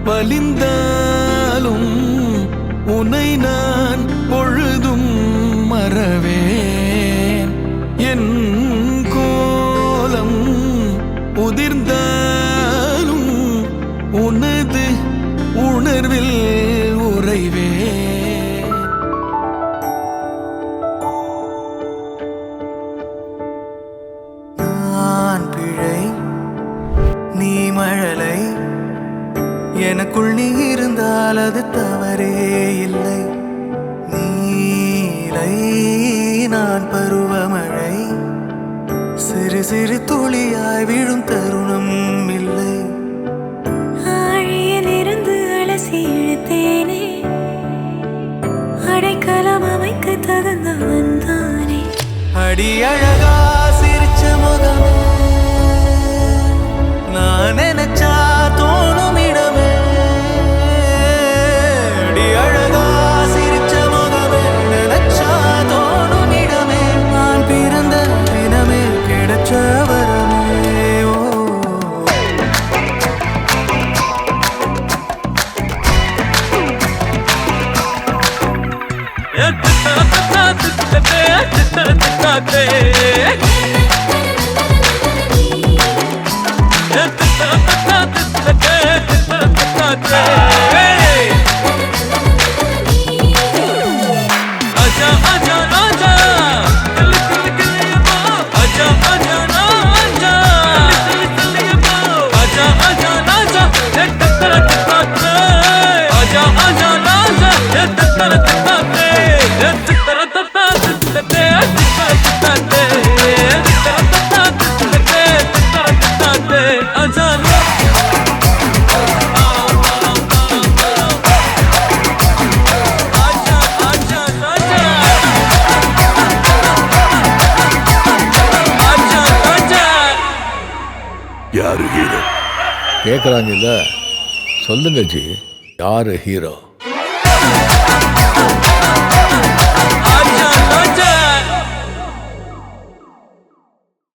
வலிந்தாலும் உனை நான் பொழுதும் மறவேன். என் கோலம் உதிர்ந்தாலும் உனது உணர்வில் உறைவேன். நான் பிழை நீ மழலை, எனக்குள் நீ இருந்தால் அது தவறே இல்லை. நீலை நான் பருவமழை, சிறு சிறு துளியாய் விழும் தருணம் இல்லை. ஆழியில் இருந்து அலசி இழுத்தேனே, அடைக்கலம் அமைக்க தகுந்தவன் தானே. அடி அழகா சிரிச்ச முகமே, நான் நினைச்சா தோணும் இடமே. அடி அழகா சிரிச்ச முகமே, நினைச்சா தோணும் இடமே. நான் பிறந்த தினமே கிடைச்ச வரமே. ஓ யாரு ஹீரோ கேக்குறாங்கல்ல, சொல்லுங்க ஜி, யாரு ஹீரோ?